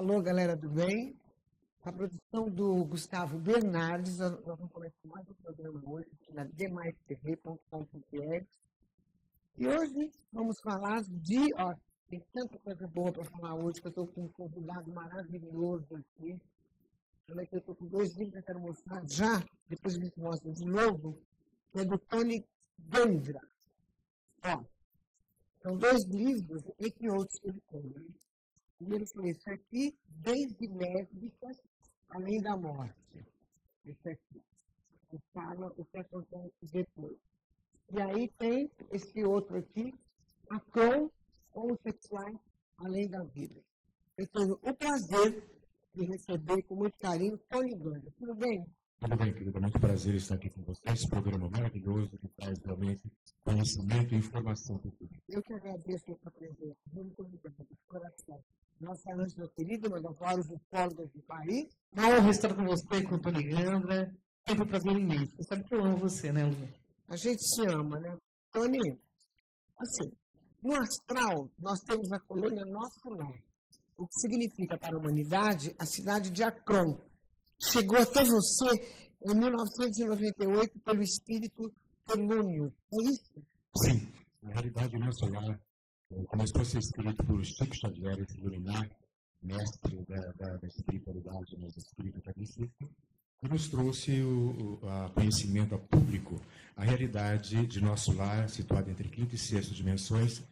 Alô, galera do bem. Com a produção do Gustavo Bernardes, nós vamos começar mais um programa hoje aqui na dmaistv.com.br. E hoje vamos falar tem tanta coisa boa para falar hoje, que eu estou com um convidado maravilhoso aqui. Eu estou com 2 livros que eu quero mostrar já, depois a gente mostra de novo, que é do Tony Gandra. Ó, são 2 livros, entre outros que ele tem, né? Primeiro foi esse aqui, Desde Lésbicas, Além da Morte. Esse aqui. Que fala o que acontece depois. E aí tem esse outro aqui, Acron, Homossexuais, Além da Vida. Eu tenho o prazer de receber com muito carinho Tony Gandra. Tudo bem? Tudo bem, querido. É muito prazer estar aqui com vocês. Esse programa maravilhoso que traz realmente conhecimento e informação para o público. Eu que agradeço a sua presença. Muito obrigada, de coração. Nossa Ângela querida, uma das maiores psicólogas do país. Uma honra estar com você, com o Tony Gandra. Sempre um prazer imenso. Você sabe que eu amo você, né, Lu? A gente se ama, né? Tony, assim, no astral, nós temos a colônia Nosso Lar, o que significa para a humanidade a cidade de Acron. Chegou até você em 1998 pelo espírito Telúnio. É isso? Sim, na realidade, o nosso lar começou a ser escrito por Chico Xavier, esse luminar, mestre da espiritualidade, do espírito kardecista, que nos trouxe o conhecimento a público, a realidade de nosso lar, situado entre quinta e sexta dimensões,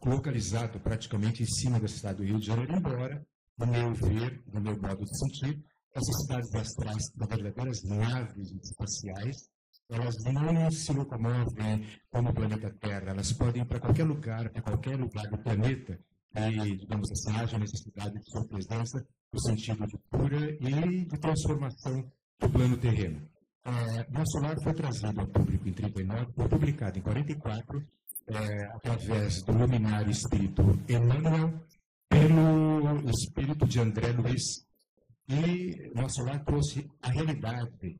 localizado praticamente em cima da cidade do Rio de Janeiro, embora, no meu ver, no meu modo de sentir, essas cidades astrais são verdadeiras naves espaciais. Elas não se locomovem como o planeta Terra, elas podem ir para qualquer lugar do planeta, e, digamos assim, haja necessidade de sua presença no sentido de cura e de transformação do plano terreno. Nosso lar foi trazido ao público em 39, foi publicado em 44, através do luminário espírito Emmanuel, pelo espírito de André Luiz. E nosso lar trouxe a realidade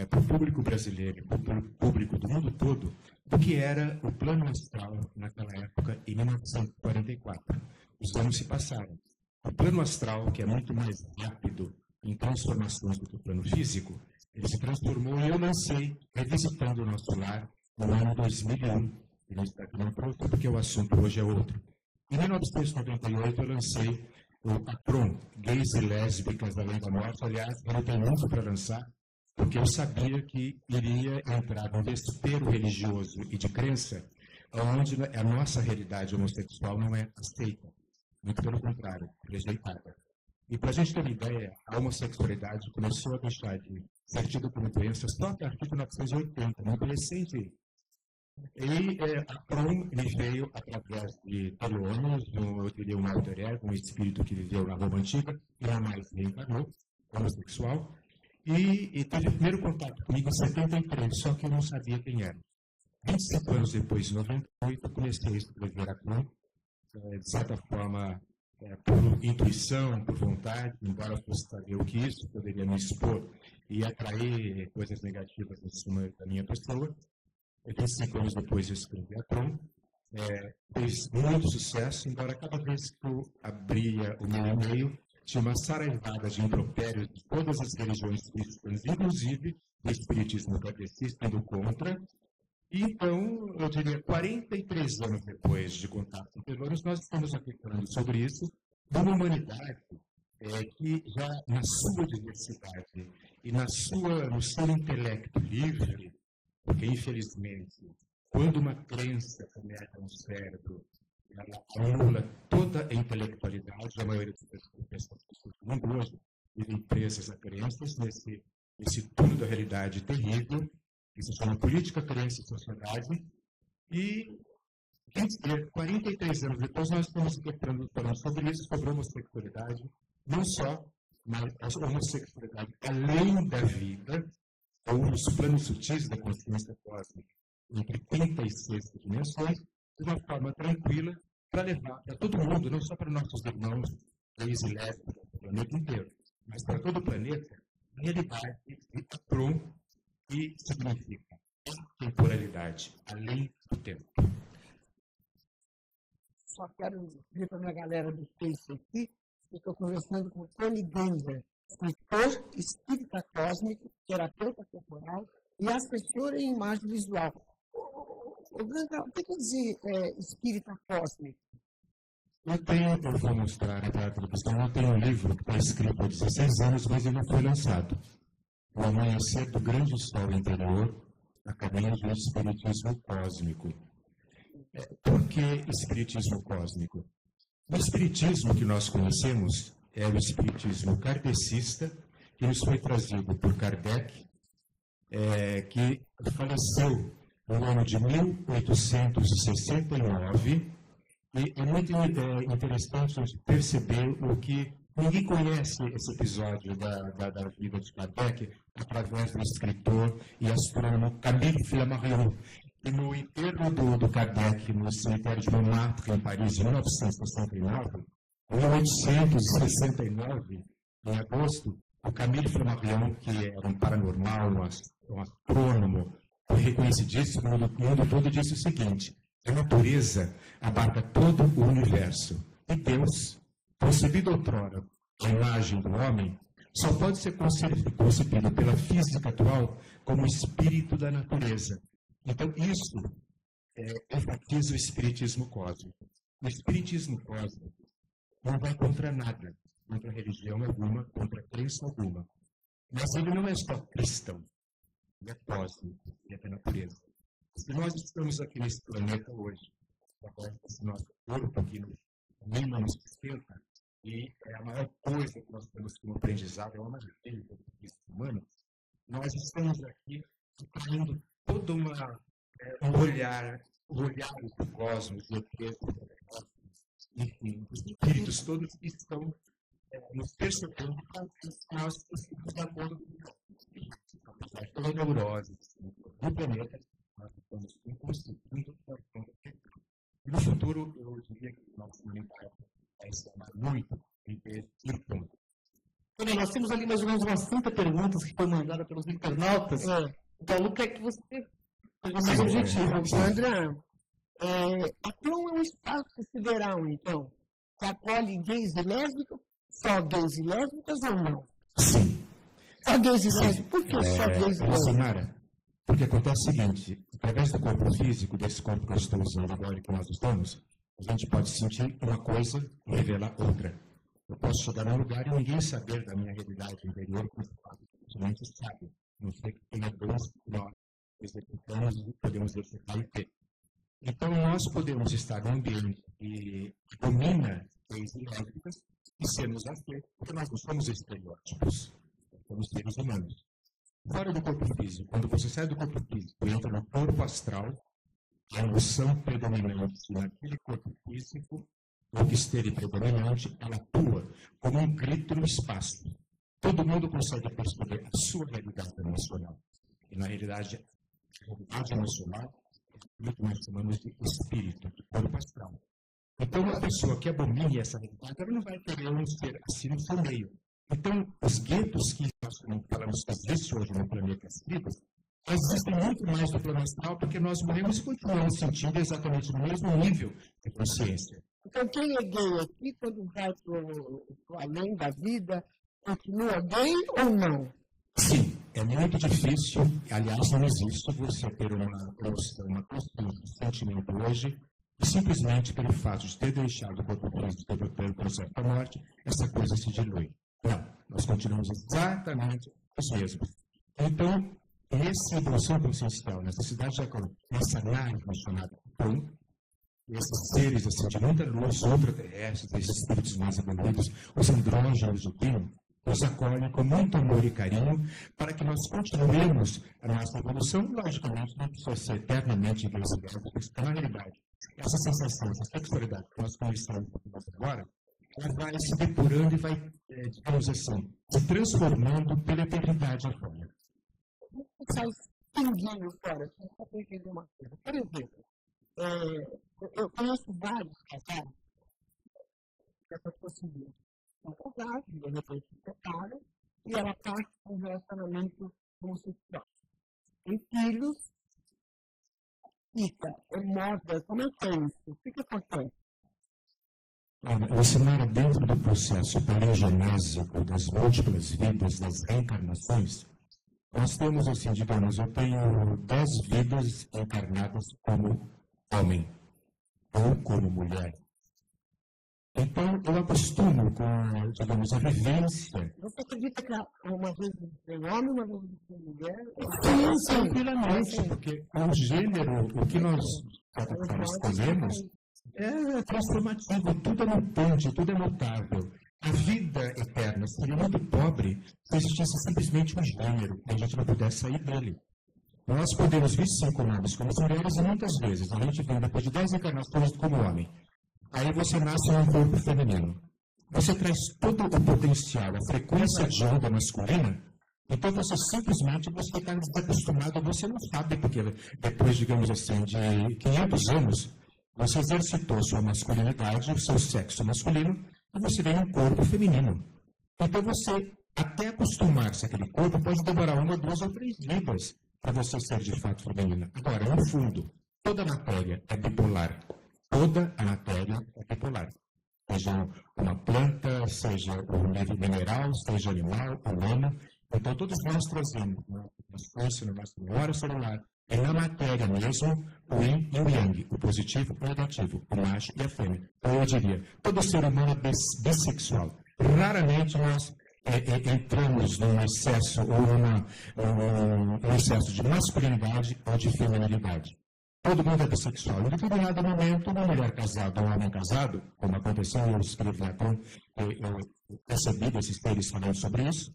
para o público brasileiro, para o público do mundo todo, do que era o plano astral naquela época, em 1944. Os anos se passaram. O plano astral, que é muito mais rápido em transformações do que o plano físico, ele se transformou e eu lancei, revisitando o nosso lar, no ano 2001. E não está aqui não pronto, porque o assunto hoje é outro. Em 1998, eu lancei o Acron, Gays e Lésbicas Além da Morte. Aliás, eu não tenho muito para lançar, porque eu sabia que iria entrar num vespeiro religioso e de crença, onde a nossa realidade homossexual não é aceita. Muito pelo contrário, rejeitada. E para a gente ter uma ideia, a homossexualidade começou a deixar de ser tida como doença só a partir de 1980, muito recente. E a Acron me veio através de Telônios, eu teria um alter ego, um espírito que viveu na Roma Antiga e jamais reencarnou, homossexual. E teve o primeiro contato comigo em 73, só que eu não sabia quem era. 25 anos depois, em 98, eu comecei a escrever Acron, de certa forma, por intuição, por vontade, embora fosse saber o que isso poderia me expor e atrair coisas negativas em cima da minha pessoa. 25 anos depois eu escrevi Acron, fez muito sucesso, embora cada vez que eu abria o meu e-mail, tinha uma saraivada de impropérios de todas as religiões cristãs, inclusive o espiritismo kardecista indo contra. E então, eu diria, 43 anos depois de contato com Telônios, nós estamos aqui falando sobre isso, de uma humanidade que já na sua diversidade e no seu intelecto livre, porque, infelizmente, quando uma crença penetra no cérebro, ela anula toda a intelectualidade, a maioria das pessoas do mundo hoje vivem presas a crenças nesse túnel da realidade terrível, que se chama política, crença e sociedade. E 43 anos depois, nós estamos falando sobre isso, sobre a homossexualidade, não só, mas a homossexualidade além da vida, ou nos planos sutis da consciência cósmica, entre quinta e sexta dimensões, de uma forma tranquila, para levar para todo mundo, não só para nossos irmãos gays e lésbicas do planeta inteiro, mas para todo o planeta, a realidade de Acron, que significa temporalidade, além do tempo. Só quero dizer para a minha galera do Face aqui Estou conversando com Tony Denver, escritor, espírita cósmico, terapeuta corporal e assessor em imagem visual. O que quer dizer espírita cósmico? Eu vou mostrar para a televisão, eu tenho um livro que está escrito há 16 anos, mas ele não foi lançado. O Amanhecer do Grande Sol Interior, a caminho do Espiritismo Cósmico. Por que Espiritismo Cósmico? O Espiritismo que nós conhecemos é o Espiritismo kardecista, que nos foi trazido por Kardec, que faleceu no ano de 1869, e é muito interessante a gente perceber o que ninguém conhece esse episódio da vida de Kardec através do escritor e astrônomo Camille Flammarion. E no enterro do Kardec no cemitério de Montmartre, em Paris, em 1969, em 1869, em agosto, o Camille Flammarion, que era um paranormal, um astrônomo, foi reconhecidíssimo no mundo todo, disse o seguinte: a natureza abarca todo o universo. E Deus, concebido outrora a imagem do homem, só pode ser concebido pela física atual como espírito da natureza. Então, isso enfatiza o espiritismo cósmico. O espiritismo cósmico não vai contra nada, contra religião alguma, contra crença alguma. Mas ele não é só cristão, ele é cósmico, ele é da natureza. Se nós estamos aqui nesse planeta hoje, através desse nosso corpo que nem nos sustenta, e é a maior coisa que nós temos como aprendizado, é uma maravilha do humano, nós estamos aqui tendo todo um olhar do cosmos, enfim, os espíritos todos que estão nos percebendo para que nós estamos de acordo com toda neurose do planeta, nós estamos conseguindo. No futuro, eu diria que nós também vamos muito em ter ponto. Nós temos ali mais ou menos umas 30 perguntas que foram mandadas pelos internautas. Então, o que é que você tem mais objetivo? Sandra, Atlon é um espaço sideral, então, que acolhe gays e lésbicas, só gays e lésbicas ou não? Sim. Só gays e lésbicas? Por que só gays e lésbicas? Samara, porque acontece o seguinte, através do corpo físico, desse corpo que eu estou usando agora e que nós estamos, a gente pode sentir uma coisa e revelar outra. Eu posso chegar num lugar e ninguém saber da minha realidade interior, porque a gente sabe. Não sei que tem dons que nós executamos e podemos executar e ter. Então, nós podemos estar num ambiente que domina gays e lésbicas e sermos aceitos, porque nós não somos estereótipos, somos seres humanos. Fora do corpo físico, quando você sai do corpo físico e entra no corpo astral, a emoção predominante naquele corpo físico, ou que esteve predominante, ela atua como um grito no espaço. Todo mundo consegue perceber a sua realidade emocional. E, na realidade, a realidade emocional é muito mais chamamos de espírito, de corpo astral. Então, uma pessoa que abomine essa realidade, ela não vai querer um ser assim no seu meio. Então, os guetos que nós falamos que existe hoje no planeta espírito, existem muito mais no plano astral, porque nós morremos e continuamos sentindo exatamente no mesmo nível de consciência. Então, quem é gay aqui, quando vai para o além da vida, continua gay ou não? Sim, é muito difícil, aliás, não existe você ter uma consciência, um sentimento hoje, e simplesmente pelo fato de ter deixado o corpo físico pelo processo da morte, essa coisa se dilui. Não, nós continuamos exatamente os mesmos. Então, essa evolução consciencial, necessidade dessa nave chamada Pão, esses seres assim, de muita luz, ultraterrestres, esses espíritos mais evoluídos, os andrógenos do Pino, nos acolhem com muito amor e carinho para que nós continuemos a nossa evolução. Logicamente, não precisa ser eternamente envelhecidos, porque na realidade, essa sensação, essa sexualidade que nós conhecemos agora, ela vai se depurando e vai, digamos assim, se transformando pela eternidade afora. Sai pinguinho fora, só para entender uma coisa. Por exemplo, eu conheço vários casais que essa possibilidade. São casados, de repente se separam, e ela passa com um relacionamento homossexual. Tem filhos, fica, é moda, como é que é isso? O que acontece? O cenário dentro do processo paleogenésico das múltiplas vidas, das reencarnações, nós temos, assim, digamos, eu tenho 10 vidas encarnadas como homem ou como mulher. Então, eu acostumo com, digamos, a vivência. Você acredita que uma vez tem homem, uma vez tem mulher? Sim, tranquilamente, porque o gênero, o que nós escolhemos, é transformativo, tudo é mutante, tudo é mutável. A vida eterna seria muito pobre se existisse simplesmente um gênero e a gente não pudesse sair dele. Nós podemos vir sim como homens, como mulheres, e muitas vezes a gente vem depois de 10 encarnações como homem. Aí você nasce em um corpo feminino. Você traz todo o potencial, a frequência de onda masculina, então você simplesmente está desacostumado, você não sabe, porque depois, digamos assim, de 500 anos, você exercitou sua masculinidade, o seu sexo masculino, e você vem um corpo feminino. Então você, até acostumar-se àquele corpo, pode demorar 1, 2 ou 3 vidas para você ser de fato feminina. Agora, no fundo, toda a matéria é bipolar. Toda a matéria é bipolar. Seja uma planta, seja um nível mineral, seja animal, humano. Então, todos nós trazemos no nosso no nosso memória celular, é na matéria mesmo, o yin e o yang, o positivo e o negativo, o macho e a fêmea. Então, eu diria, todo ser humano é bissexual. Raramente nós entramos num excesso ou num excesso de masculinidade ou de feminilidade. Todo mundo é bissexual. Em determinado momento, uma mulher casada ou um homem casado, como aconteceu, eu escrevi lá, eu recebi desses seres falando sobre isso,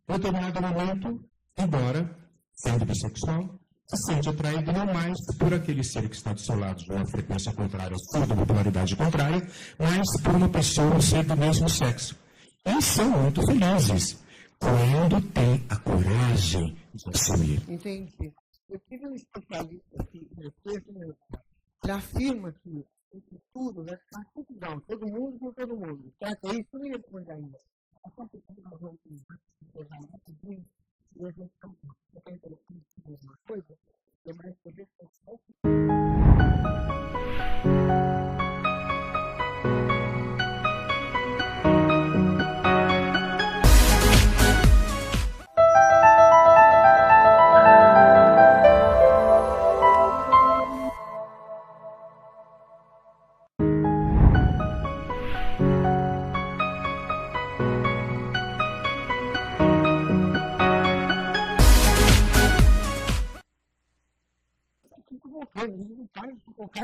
em determinado momento, embora sendo bissexual, se sente atraído não mais por aquele ser que está do seu lado de uma frequência contrária, ou de uma polaridade contrária, mas por uma pessoa, um ser do mesmo sexo. E são muito felizes quando tem a coragem de assumir. Entendi. Eu tive um especialista aqui, ele afirma que o futuro vai ficar tudo igual, todo mundo com todo mundo. Certo? É isso que eu ia responder ainda. A partir de nós vamos pegar muito bem, e a gente não tem interessante uma coisa, que é mais poder social.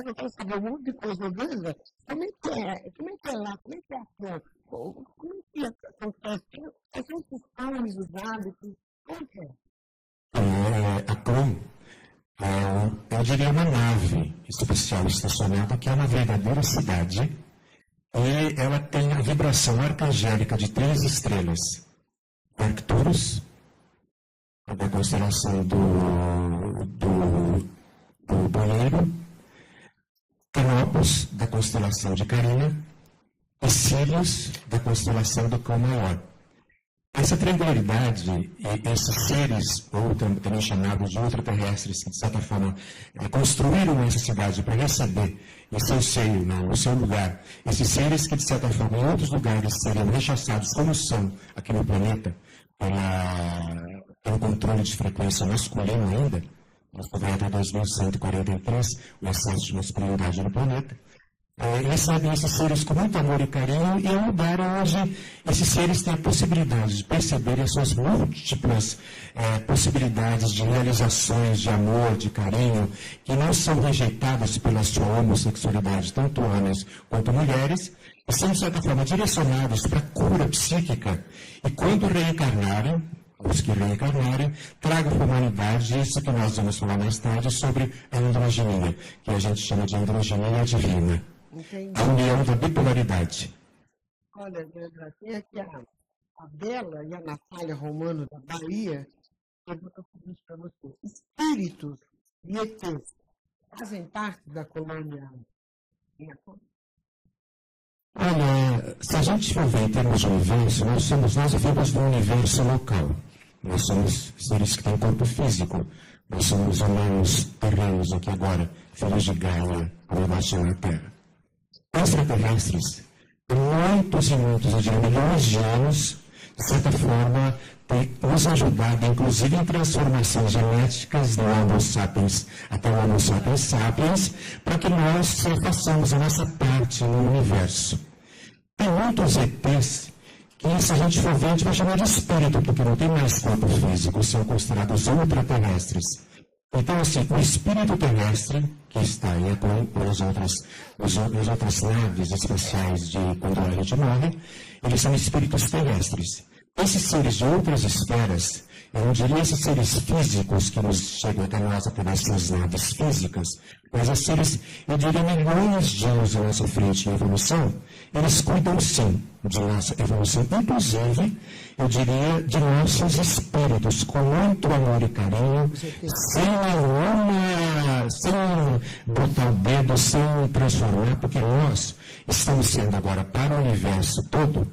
Eu quero saber um monte de coisa dele. Como é que é lá? Como é que é a cor? Como é que acontece? Quais são os costumes, os hábitos? Como que é? A CROM eu diria uma nave espacial estacionada que é uma verdadeira cidade e ela tem a vibração arcangélica de 3 estrelas. Arcturus, da constelação do banheiro, Canopus, da constelação de Carina, e Sirius, da constelação do Cão Maior. Essa triangularidade e esses seres, ou também chamados de ultraterrestres, que de certa forma construíram essa cidade para receber em seu seio, no seu lugar, esses seres que de certa forma em outros lugares seriam rechaçados, como são aqui no planeta, pelo controle de frequência masculino ainda, nós podemos até 2143, o excesso de masculinidade no planeta, recebem esses seres com muito amor e carinho, e é um lugar onde esses seres têm a possibilidade de perceberem as suas múltiplas possibilidades de realizações de amor, de carinho, que não são rejeitadas pela sua homossexualidade, tanto homens quanto mulheres, e são, de certa forma, direcionados para a cura psíquica. E quando reencarnarem, os que reencarnarem, tragam para a humanidade isso que nós vamos falar mais tarde sobre a androginia, que a gente chama de androginia divina. Entendi. A união da bipolaridade. Olha, tem aqui a Bela e a Natália Romano da Bahia, perguntam o seguinte para você: espíritos e ETs fazem parte da colônia? Olha, se a gente for ver em termos de universo, nós vivemos num universo local. Nós somos seres que têm corpo físico. Nós somos humanos terrenos aqui agora, filhos de Gaia, universo na Terra. Extraterrestres muitos e muitos, eu diria milhões de anos, de certa forma, tem nos ajudado, inclusive em transformações genéticas do Homo sapiens até o Homo sapiens sapiens, para que nós façamos a nossa parte no universo. Tem muitos ETs que, se a gente for ver, a gente vai chamar de espírito, porque não tem mais corpo físico, são considerados ultraterrestres. Então, assim, o espírito terrestre, que está aí com as outras naves espaciais de quando a gente morre, eles são espíritos terrestres. Esses seres de outras esferas, eu não diria esses seres físicos que nos chegam até nós através das naves físicas, mas os seres, eu diria, milhões de anos à nossa frente em evolução, eles cuidam sim de nossa evolução, inclusive, eu diria, de nossos espíritos, com muito amor e carinho, sem botar o dedo, sem transformar, porque nós estamos sendo agora para o universo todo,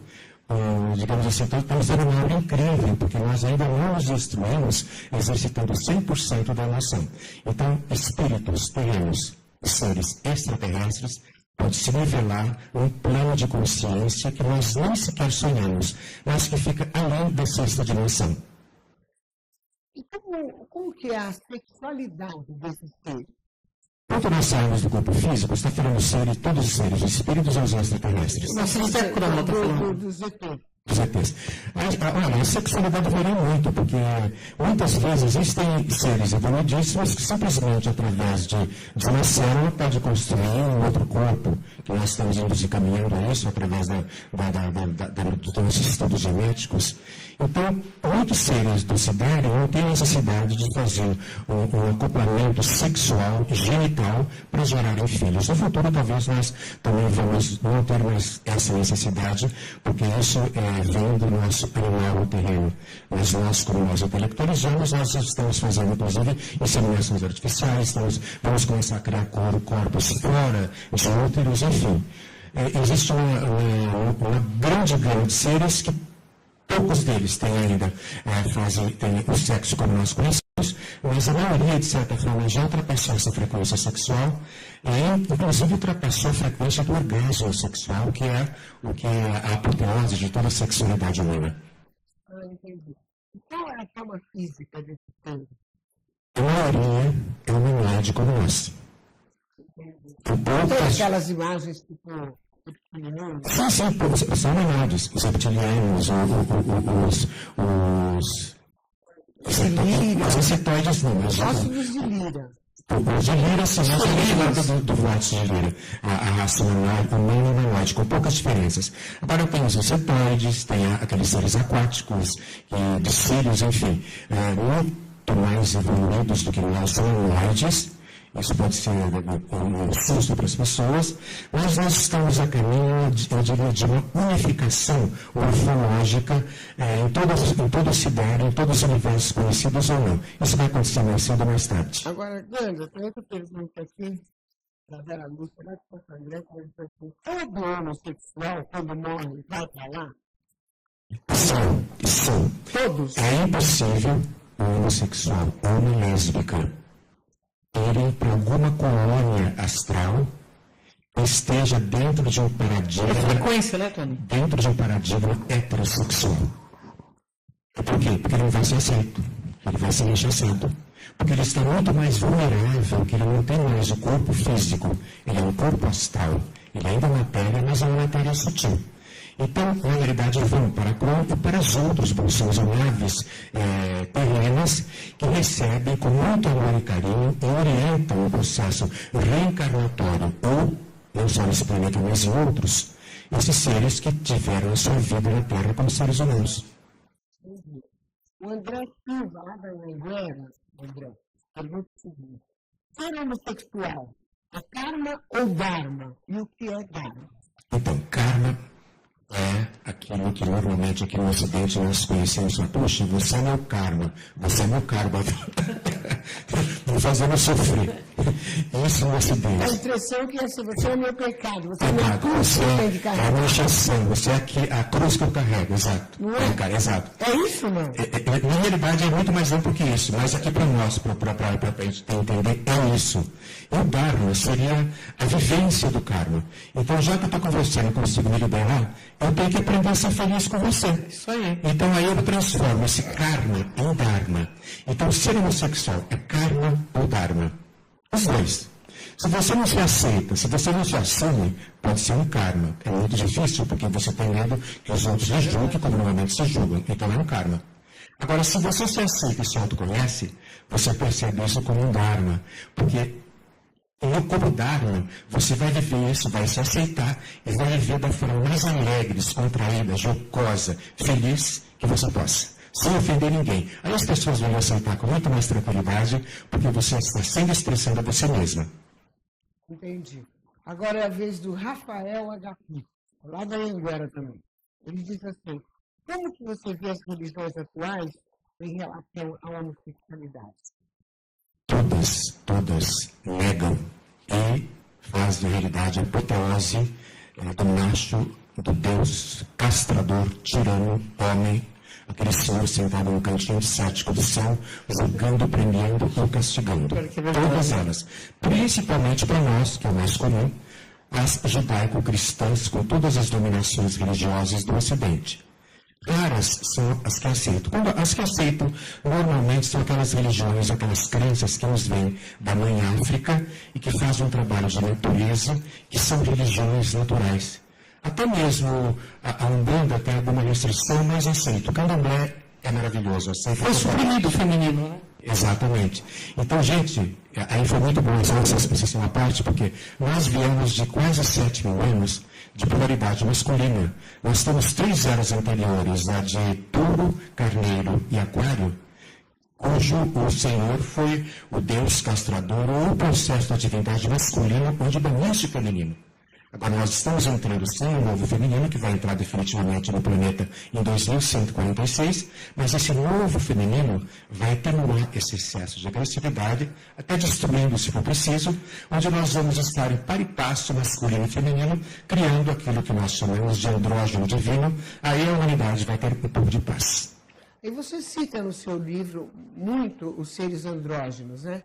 digamos assim, estamos dando uma aula incrível, porque nós ainda não nos instruímos exercitando 100% da noção. Então, espíritos terrenos, seres extraterrestres, pode se revelar um plano de consciência que nós nem sequer sonhamos, mas que fica além da sexta dimensão. E como que é a sexualidade desses seres? Quando nós saímos do corpo físico, está falando seres, todos os seres, os espíritos ou os extraterrestres? Mas você está falando Dos ETs. Dos ETs. Olha, a sexualidade varia muito, porque muitas vezes existem seres evoluidíssimos que simplesmente através de uma célula pode construir um outro corpo, que nós estamos indo caminhando a isso através dos nossos estudos genéticos. Então, muitos seres do sidário não têm necessidade de fazer um acoplamento sexual, genital, para gerarem filhos. No futuro, talvez nós também vamos não ter mais essa necessidade, porque isso vem do nosso animal terreno. Mas nós, como nós intelectualizamos, nós estamos fazendo, inclusive, inseminações artificiais, vamos começar a criar corpos fora de úteros, enfim. Existe uma grande gama de seres que poucos deles têm ainda têm o sexo como nós conhecemos, mas a maioria, de certa forma, já ultrapassou essa frequência sexual e, inclusive, ultrapassou a frequência do orgasmo sexual, que é o que é a apoteose de toda a sexualidade humana. Entendi. E qual é a forma física desse ser? A maioria é humanoide como nós. Tem aquelas imagens tipo... Sim, são humanoides, os reptilianos, os insetoides não, mas Gosto dos de Lira. os de Lira são do Vlad de Lira, a raça humana humanoide, com poucas diferenças. Agora tem os insetoides, tem aqueles seres aquáticos, de cílios, enfim, muito mais evoluídos do que nós, são humanoides. Isso pode ser um susto para as pessoas, mas nós estamos a caminho, eu diria, de uma unificação morfológica em todo o sidário, em todos os universos conhecidos ou não. Isso vai acontecer mais cedo ou mais tarde. Agora, Ganda, tem outra pergunta aqui, da Vera Lúcia, lá de Porto Alegre, que diz assim, todo homossexual, quando morre, vai para lá? São. Todos? É impossível um homossexual ou uma lésbica irem para alguma colônia astral que esteja dentro de um paradigma. Frequência, né, Tony? Dentro de um paradigma heterossexual. Por quê? Porque ele não vai ser aceito. Ele vai ser rechaçado. Porque ele está muito mais vulnerável, que ele não tem mais o corpo físico. Ele é um corpo astral. Ele ainda é matéria, mas é uma matéria sutil. Então, na realidade, vão para a Cron e para as outras bolsões ou naves terrenas que recebem com muito amor e carinho e orientam o processo reencarnatório ou, não só nesse planeta, mas em outros, esses seres que tiveram a sua vida na Terra como seres humanos. O André Silva, lá da Anguera, André, pergunta o seguinte, ser homossexual é karma ou dharma? E o que é dharma? Então, karma é aquilo que normalmente aqui no Ocidente nós conhecemos. Poxa, você é meu karma, você é meu karma. Me fazendo sofrer. Isso no Ocidente. A impressão que é assim, você é meu pecado, você é minha cruz você que eu tenho de é a carregar. minha chação, você é a cruz que eu carrego, exato. Não é? Cara, exato. É isso, não? Na realidade é muito mais amplo que isso, mas aqui para nós, para a gente entender, é isso. O Dharma seria a vivência do karma. Então, já que eu estou com você e não consigo me liberar, eu tenho que aprender a ser feliz com você. Isso aí. Então, aí eu transformo esse karma em Dharma. Então, ser homossexual é karma ou Dharma? Os dois. Se você não se aceita, se você não se assume, pode ser um karma. É muito difícil, porque você tem medo que os outros lhe julguem, como normalmente se julgam. Então, é um karma. Agora, se você se aceita e se autoconhece, você percebe isso como um Dharma. Porque como Dharma, você vai viver isso, vai se aceitar e vai viver da forma mais alegre, descontraída, jocosa, feliz que você possa, sem ofender ninguém. Aí as pessoas vão aceitar com muito mais tranquilidade, porque você está sempre expressando a você mesma. Entendi. Agora é a vez do Rafael HP, lá da Anguera também. Ele diz assim, como que você vê as religiões atuais em relação à homossexualidade? Todas negam e fazem a realidade a apoteose do macho, do Deus castrador, tirano, homem, aquele senhor sentado no cantinho cético do céu, julgando, premiando ou castigando. Todas elas. Principalmente para nós, que é o mais comum, as judaico-cristãs com todas as dominações religiosas do Ocidente. Raras são as que aceitam. As que aceitam, normalmente, são aquelas religiões, aquelas crenças que nos vêm da mãe África e que fazem um trabalho de natureza, que são religiões naturais. Até mesmo a Umbanda tem alguma restrição, mas aceito. O Candomblé é maravilhoso. Foi suprimido o feminino, né? Exatamente. Então, gente, aí foi muito bom essa uma parte, porque nós viemos de quase 7 mil anos de polaridade masculina. Nós temos 3 eras anteriores, a de Touro, Carneiro e Aquário, cujo o Senhor foi o Deus castrador ou o processo da divindade masculina, onde baniu-se o feminino. Agora, nós estamos entrando sim um novo feminino, que vai entrar definitivamente no planeta em 2146, mas esse novo feminino vai atenuar esse excesso de agressividade, até destruindo, se for preciso, onde nós vamos estar em par e passo masculino e feminino, criando aquilo que nós chamamos de andrógeno divino, aí a humanidade vai ter um pouco de paz. E você cita no seu livro muito os seres andrógenos, né?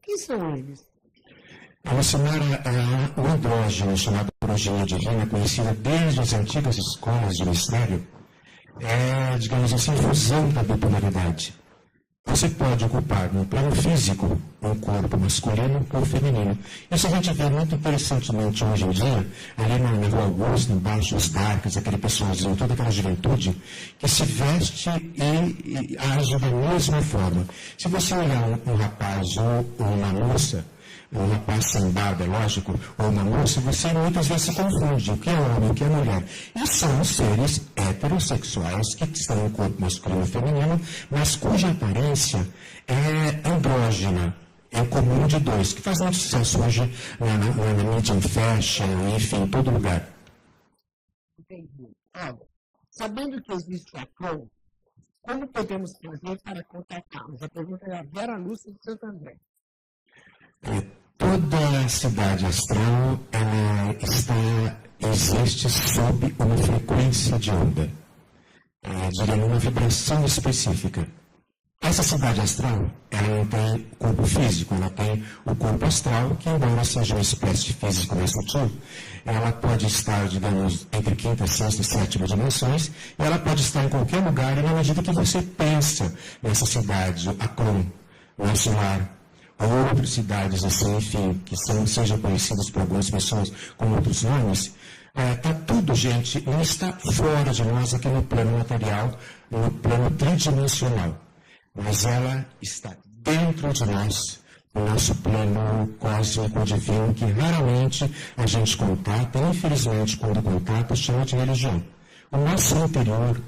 Quem são eles? Relacionar o andrógeno, chamado androgenia divina, conhecida desde as antigas escolas de mistério, é, digamos assim, fusão da bipolaridade. Você pode ocupar no plano físico um corpo masculino ou feminino. Isso a gente vê muito interessantemente hoje em dia, ali na Rua Augusta, embaixo dos barcos, aquele pessoalzinho, toda aquela juventude, que se veste e age da mesma forma. Se você olhar um rapaz ou uma moça, um rapaz sem barba, é lógico, ou uma moça, você muitas vezes se confunde o que é homem, o que é mulher. E são seres heterossexuais que estão em corpo masculino e feminino, mas cuja aparência é andrógena, é o comum de dois, que faz muito sucesso hoje na mídia em fashion, enfim, em todo lugar. Entendi. Olha, sabendo que existe a CROM, como podemos fazer para contatá-los? A pergunta é a Vera Lúcia de Santo André. Toda cidade astral existe sob uma frequência de onda, diria uma vibração específica. Essa cidade astral, ela não tem corpo físico, ela tem o corpo astral, que embora seja uma espécie de físico mais sutil, ela pode estar, digamos, entre quinta, sexta e sétima dimensões, e ela pode estar em qualquer lugar, e na medida que você pensa nessa cidade, a Crom, nosso lar, ou outras cidades assim, enfim, que sejam conhecidas por algumas pessoas com outros nomes, está tudo, gente, não está fora de nós aqui no plano material, no plano tridimensional, mas ela está dentro de nós, no nosso plano cósmico divino, que raramente a gente contata, infelizmente, quando contata, chama de religião. O nosso interior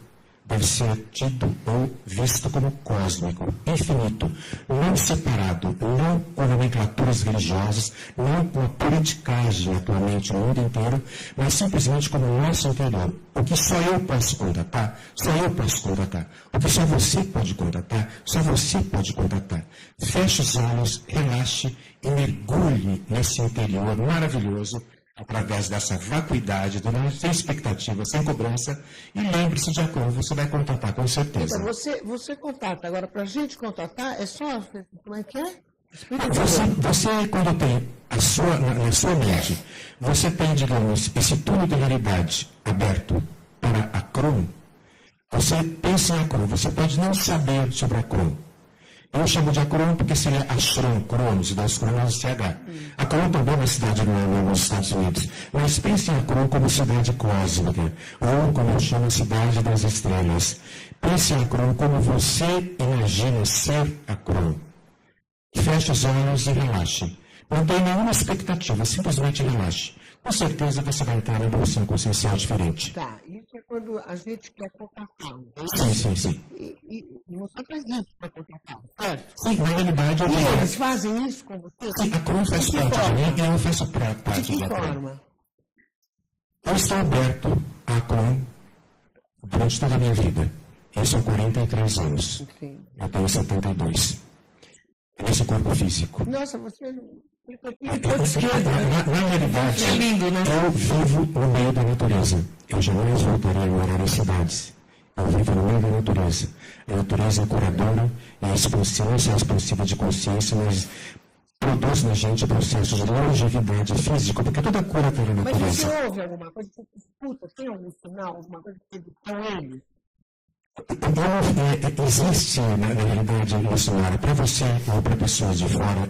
deve ser tido ou visto como cósmico, infinito, não separado, não com nomenclaturas religiosas, não com a politicagem atualmente no mundo inteiro, mas simplesmente como o nosso interior. O que só eu posso contatar, só eu posso contatar. O que só você pode contatar, só você pode contatar. Feche os olhos, relaxe e mergulhe nesse interior maravilhoso, através dessa vacuidade, sem expectativa, sem cobrança, e lembre-se de acordo, você vai contatar, com certeza. Então, você contata. Agora, para a gente contatar, é só, como é que é? Você quando tem na sua mente, você tem, digamos, esse túnel de realidade aberto para a Kron, você pensa em Akron, você pode não saber sobre Akron. Eu chamo de Akron porque seria Ashram, Cronos, das Cronos CH. Akron também é uma cidade nos Estados Unidos. Mas pense em Akron como cidade cósmica, ou como eu chamo, cidade das estrelas. Pense em Akron como você imagina ser Akron. Feche os olhos e relaxe. Não tem nenhuma expectativa, simplesmente relaxe. Com certeza você vai entrar em evolução consciencial diferente. Tá, isso é quando a gente quer colocar calma. Sim. E você faz isso para colocar calma, certo? Sim, na realidade... E eles fazem isso com você? Sim, a Kron faz parte de mim e eu faço parte de da Kron. forma? Eu estou aberto à Kron durante toda a minha vida. Eu sou 43 anos. Sim. Eu tenho 72. Nesse corpo físico. Nossa, você... Na realidade, É lindo, né? eu vivo no meio da natureza. Eu jamais voltarei a morar em cidades. Eu vivo no meio da natureza. A natureza é curadora, é expansiva de consciência, mas produz na gente processos de longevidade física, porque toda cura está na Mas natureza. você ouve alguma coisa, você escuta, tem algum sinal, alguma coisa que são eles? Existe, na realidade, isso, Lara, para você ou para pessoas de fora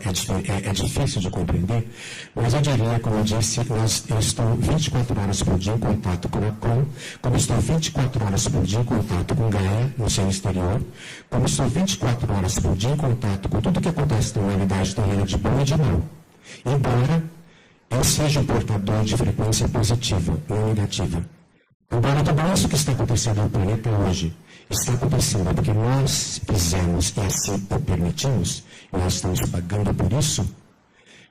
é difícil de compreender, mas eu diria, como eu disse, eu estou 24 horas por dia em contato com a Kron, como estou 24 horas por dia em contato com Gaia, no seu exterior, como estou 24 horas por dia em contato com tudo que acontece na realidade terrena de bom e de mal. Embora eu seja um portador de frequência positiva, não negativa. Embora tudo isso que está acontecendo no planeta hoje está acontecendo porque nós fizemos e assim o permitimos, e nós estamos pagando por isso,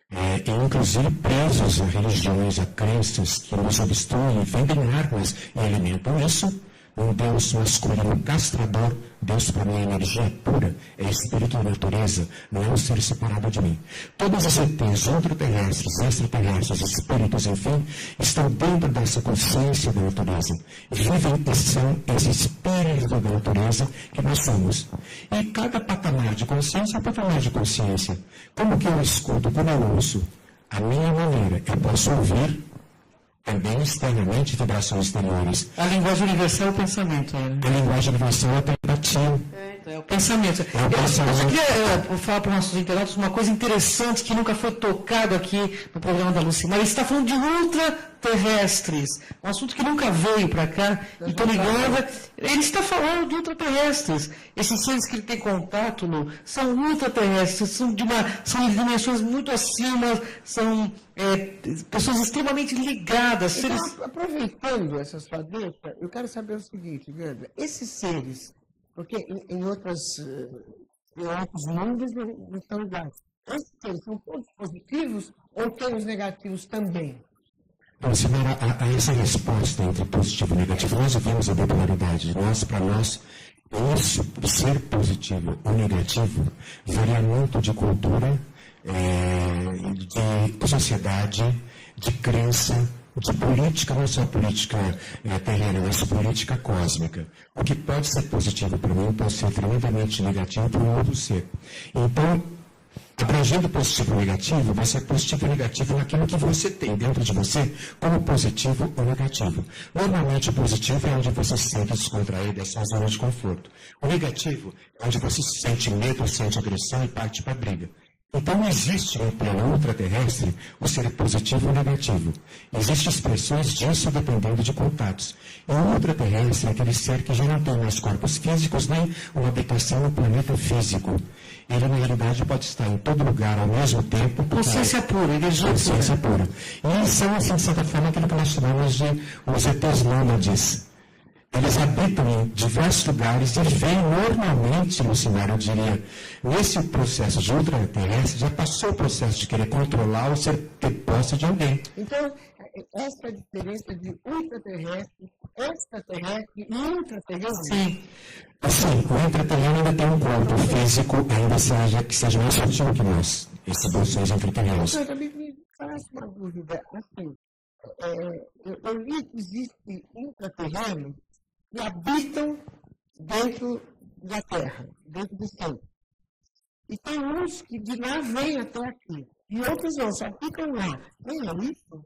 e inclusive presos a religiões, a crenças que nos obstruem, vendem armas e alimentam isso. Um Deus masculino castrador, Deus para mim é energia pura, é espírito da natureza, não é um ser separado de mim. Todos os ETs, intraterrestres, extraterrestres, espíritos, enfim, estão dentro dessa consciência da natureza. Vivem e são esse espírito da natureza que nós somos. E cada patamar de consciência é um patamar de consciência. Como que eu escuto, como eu ouço? A minha maneira, eu posso ouvir também externamente vibrações exteriores. A linguagem universal é o pensamento. Né? A linguagem universal é a telepatia. É o pensamento. Eu queria falar para os nossos internautas uma coisa interessante que nunca foi tocado aqui no programa da Lucimar. Ele está falando de ultraterrestres. Um assunto que nunca veio para cá. Então, ele está falando de ultraterrestres. Esses seres que ele tem contato, Lu, são ultraterrestres, são de dimensões muito acima, são pessoas extremamente ligadas. Então, aproveitando essa sua deixa, eu quero saber o seguinte, Gandra. Esses seres, porque em outros mundos não estão iguais. Esses seres são todos positivos ou tem os negativos também? Então, Simara, a essa resposta entre positivo e negativo, nós vivemos a bipolaridade. Para nós, isso, ser positivo ou negativo, varia muito de cultura, de sociedade, de crença, de política, não só política terrena, mas política cósmica. O que pode ser positivo para mim pode ser tremendamente negativo para um outro ser. Então, abrangendo positivo e negativo, vai ser positivo e negativo naquilo que você tem dentro de você, como positivo ou negativo. Normalmente, o positivo é onde você se sente descontraído, é sua zona de conforto. O negativo é onde você sente medo, sente agressão e parte para a briga. Então, não existe no plano ultraterrestre o ser positivo ou negativo. Existem expressões disso dependendo de contatos. E o ultraterrestre é aquele ser que já não tem mais corpos físicos nem uma habitação no planeta físico. Ele, na realidade, pode estar em todo lugar ao mesmo tempo. Consciência pura, energia pura. Consciência pura. E eles são, assim, de certa forma, aquilo que nós chamamos de os ETs nômades. Eles habitam em diversos lugares e vêm normalmente, Lucimar, eu diria, nesse processo de ultraterrestre, já passou o processo de querer controlar ou ter posse de alguém. Então, essa é a diferença de ultraterrestre, extraterrestre e intraterrestre? Sim. Assim, o intraterreno ainda tem um corpo físico, ainda que seja mais sutil que nós, esses bolsões intraterrenos. Me faz uma dúvida, assim, eu li que existe intraterrenos que habitam dentro da Terra, dentro do céu. E tem uns que de lá vêm até aqui. E outros não, só ficam lá. Não é isso?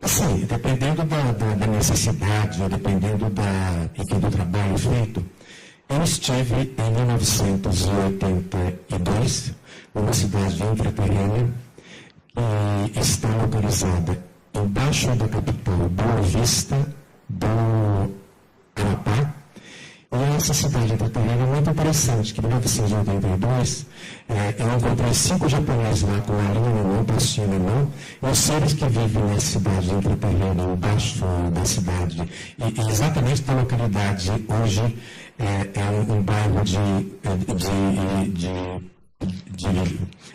Sim, dependendo da necessidade, dependendo do trabalho feito. Eu estive em 1982, numa cidade intraterrena, que está localizada embaixo da capital Boa Vista do Amapá. E essa cidade intraterrena é muito interessante, que em 1982 eu encontrei 5 japoneses lá com a linha na mão, pastinha na mão, e os seres que vivem nessa cidade intraterrena, embaixo da cidade, e exatamente na localidade hoje, é um bairro de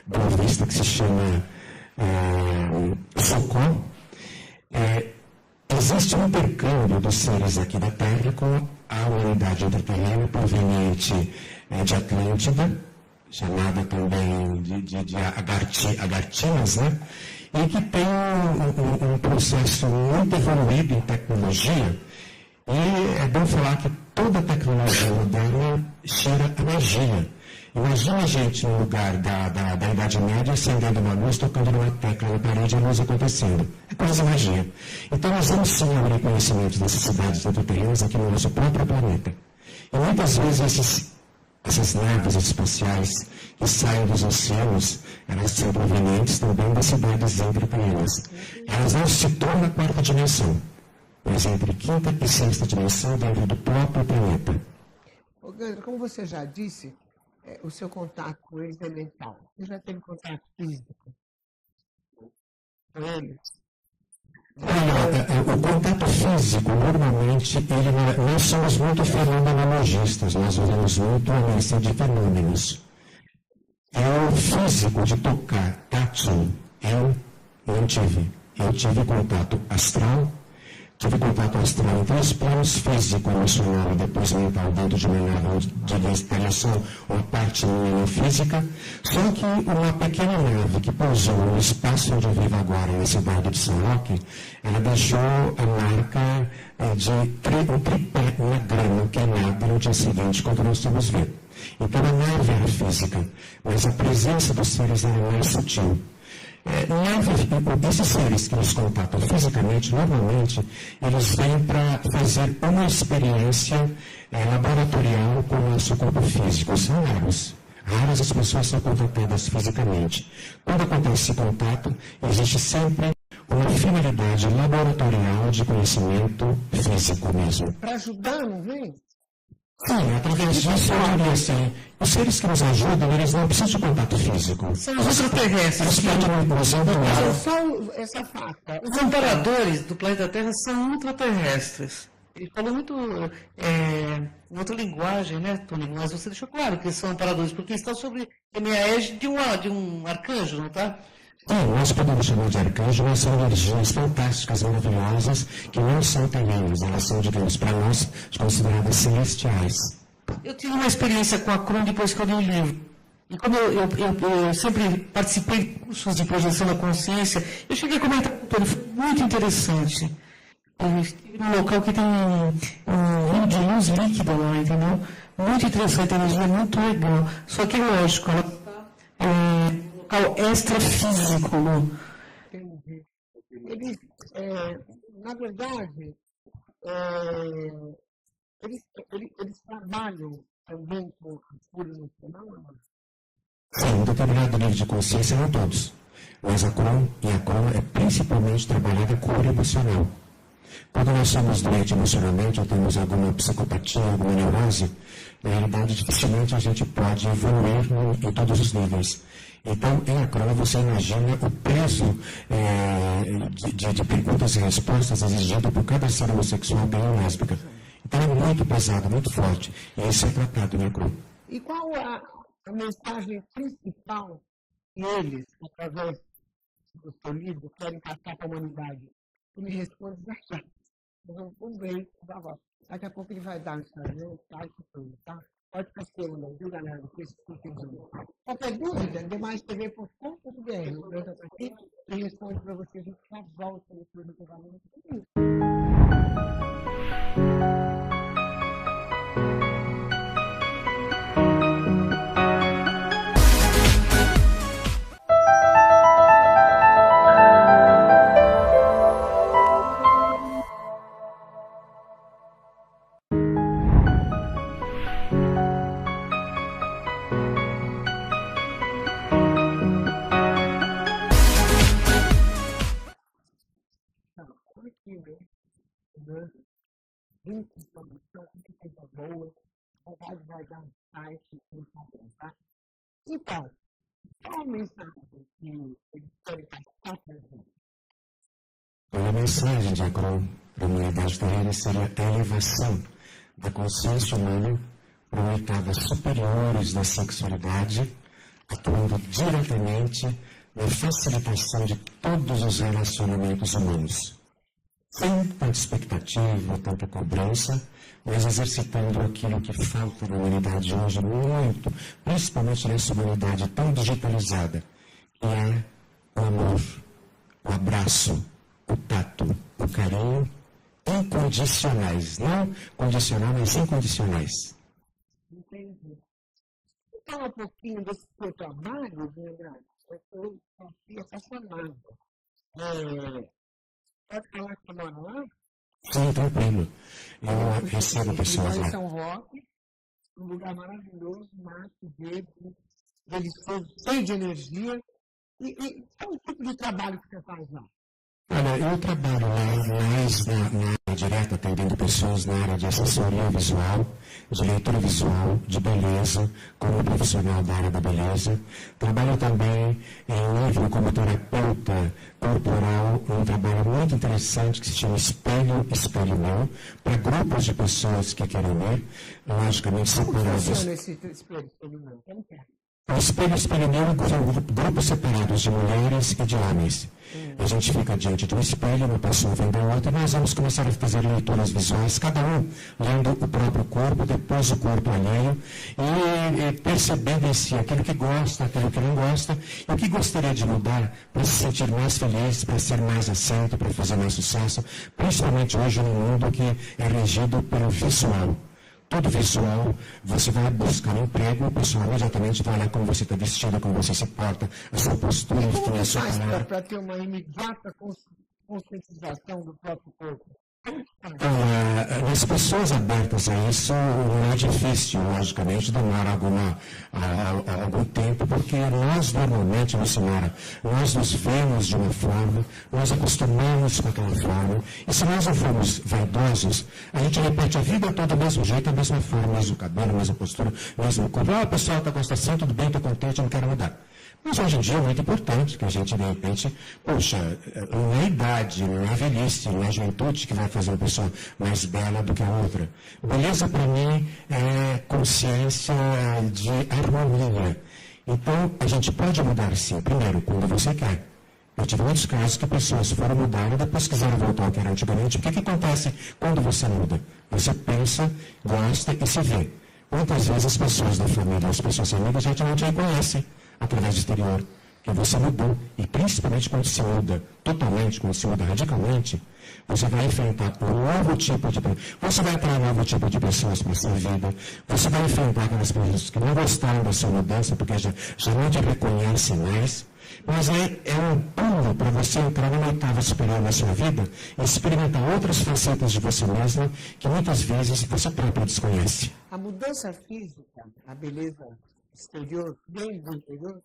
Boa Vista que se chama Socó. Existe um intercâmbio dos seres aqui da Terra com a humanidade intraterrena proveniente de Atlântida, chamada também de Agartinas, né? E que tem um processo muito evoluído em tecnologia. E é bom falar que toda a tecnologia moderna cheira a magia. Imagina a gente no lugar da Idade Média acendendo uma luz, tocando numa tecla na parede e a luz acontecendo. É coisa de magia. Então nós vamos sim abrir conhecimento dessas cidades intraterrenas aqui no nosso próprio planeta. E muitas vezes essas naves espaciais que saem dos oceanos, elas são provenientes também das cidades intraterrenas. Elas não se tornam a quarta dimensão, mas entre quinta e sexta dimensão dentro do próprio planeta. Ô, Gandra, como você já disse, o seu contato com eles é mental. Você já teve contato físico com eles? O contato físico, normalmente, nós somos muito fenomenologistas, nós usamos muito a análise de fenômenos. O físico de tocar, tátil, eu não tive. Eu tive contato astral, tive contato astral em 3 planos, físico, emocional e depois mental, dentro de uma nave de instalação, uma parte minha física. Só que uma pequena nave que pousou no espaço onde eu vivo agora, na cidade de São Roque, ela deixou a marca de um tripé na grama, que é nada no dia seguinte, quando nós fomos ver. Então a nave era física, mas a presença dos seres era mais sutil. Esses seres que nos contatam fisicamente, normalmente, eles vêm para fazer uma experiência laboratorial com o nosso corpo físico. São raros. Raras as pessoas são contatadas fisicamente. Quando acontece esse contato, existe sempre uma finalidade laboratorial de conhecimento físico mesmo. Para ajudar, não vem? Sim, através disso eu diria assim, os seres que nos ajudam, eles não precisam de contato físico. São os extraterrestres. Eles podem nos enganar. É só essa faca. Os amparadores do planeta Terra são ultraterrestres. Ele falou muito em outra linguagem, né, Tony? Mas você deixou claro que eles são amparadores, porque estão sobre a égide de um arcanjo, não está? Sim, nós podemos chamar de arcanjo, mas são energias fantásticas, maravilhosas, que não são terrenas, elas são, digamos, para nós, consideradas celestiais. Eu tive uma experiência com a Kron depois que eu li o livro. E como eu sempre participei de cursos de projeção da consciência, eu cheguei a comentar com ele, foi muito interessante. Eu estive num local que tem um rio de luz líquida lá, entendeu? Muito interessante, a energia é muito legal. Só que, lógico, local extrafísico. Entendi. Eles, na verdade, eles trabalham também com a cura emocional? Sim, um determinado nível de consciência, não todos. Mas a Kron é principalmente trabalhada com cura emocional. Quando nós somos doentes emocionalmente ou temos alguma psicopatia, alguma neurose, na realidade, dificilmente a gente pode evoluir em todos os níveis. Então, em Akron, você imagina o peso de perguntas e respostas exigido por cada ser homossexual bem ou lésbica. Então, é muito pesado, muito forte. E isso é tratado em Akron. E qual a mensagem principal que eles, através do seu livro, querem passar para a humanidade? Tu me responde já. Vamos ver, daqui a pouco ele vai dar no Instagram, tudo, tá? Pode ficar esperando, viu, galera? Qualquer dúvida, demais.tv.com.br. O meu está aqui e responde para vocês. A gente já volta depois do trabalho. link de produção, que coisa boa. Vai dar um site tá? Então, qual a mensagem que eles querem passar para a gente? A mensagem de Agron para a humanidade terrena seria a elevação da consciência humana para oitavas superiores da sexualidade, atuando diretamente na facilitação de todos os relacionamentos humanos. Sem tanta expectativa, tanta cobrança, mas exercitando aquilo que falta na humanidade hoje muito, principalmente nessa humanidade tão digitalizada, que é o amor, o abraço, o tato, o carinho, incondicionais. Não condicional, mas incondicionais. Entendi. Fala um pouquinho desse seu trabalho, Leandro. Eu estou apaixonado. Pode falar que mora lá? Sim, tranquilo. Eu recebo pessoas lá. São Roque, um lugar maravilhoso, mato, verde, delicioso, cheio de energia. E qual é o tipo de trabalho que você faz lá? Olha, eu trabalho lá mais na área direta, atendendo pessoas na área de assessoria visual, de leitura visual, de beleza, como profissional da área da beleza. Trabalho também em nível como terapeuta corporal, um trabalho muito interessante que se chama Espelho, Espelho Meu, para grupos de pessoas que querem ver, logicamente separados. Como funciona esse espelho, Espelho Meu? Como que é? O Espelho, Espelho Meu são grupos separados de mulheres e de homens. A gente fica diante de um espelho, uma pessoa vem da outra, e nós vamos começar a fazer leituras visuais, cada um lendo o próprio corpo, depois o corpo alheio, e percebendo em si aquilo que gosta, aquilo que não gosta, e o que gostaria de mudar para se sentir mais feliz, para ser mais aceito, para fazer mais sucesso, principalmente hoje no mundo que é regido pelo visual. Todo visual, você vai buscar um emprego, o pessoal imediatamente vai olhar como você está vestido, como você se porta, a sua postura, enfim, a sua palavra. Para ter uma imediata conscientização do próprio corpo? As pessoas abertas a isso não é difícil, logicamente, demora algum tempo, porque nós normalmente, Lucimara, nós nos vemos de uma forma, nós acostumamos com aquela forma, e se nós não formos vaidosos, a gente repete a vida toda do mesmo jeito, da mesma forma, mesmo cabelo, mesma postura, mesmo corpo. Ah, o pessoal está gostando assim, tudo bem, estou contente, não quero mudar. Mas hoje em dia é muito importante que a gente, de repente, poxa, não é a idade, não é a velhice, não é a juventude que vai fazer uma pessoa mais bela do que a outra. Beleza, para mim, é consciência de harmonia. Então, a gente pode mudar, sim, primeiro, quando você quer. Eu tive muitos casos que pessoas foram mudar e depois quiseram voltar ao que era antigamente. O que acontece quando você muda? Você pensa, gosta e se vê. Muitas vezes as pessoas da família, as pessoas amigas, a gente não te reconhece através do exterior, que você mudou, e principalmente quando se muda totalmente, quando se muda radicalmente, você vai enfrentar um novo tipo de... Você vai atrair um novo tipo de pessoas para a sua vida, você vai enfrentar aquelas pessoas que não gostaram da sua mudança, porque já não te reconhecem mais, mas é um pulo para você entrar numa oitava superior na sua vida e experimentar outras facetas de você mesma que muitas vezes você próprio desconhece. A mudança física, a beleza exterior, bem do interior?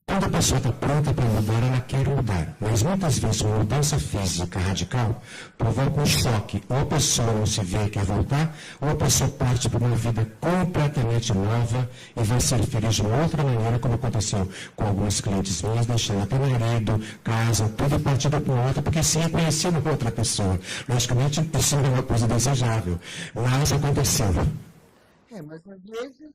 Quando a pessoa está pronta para mudar, ela quer mudar. Mas muitas vezes uma mudança física radical provoca um choque. Ou a pessoa não se vê e quer voltar, ou a pessoa parte para uma vida completamente nova e vai ser feliz de uma outra maneira, como aconteceu com alguns clientes meus, deixando até marido, casa, tudo partido para outra, porque sim, é conhecido por outra pessoa. Logicamente, isso não é uma coisa desejável, mas aconteceu. Mas às vezes...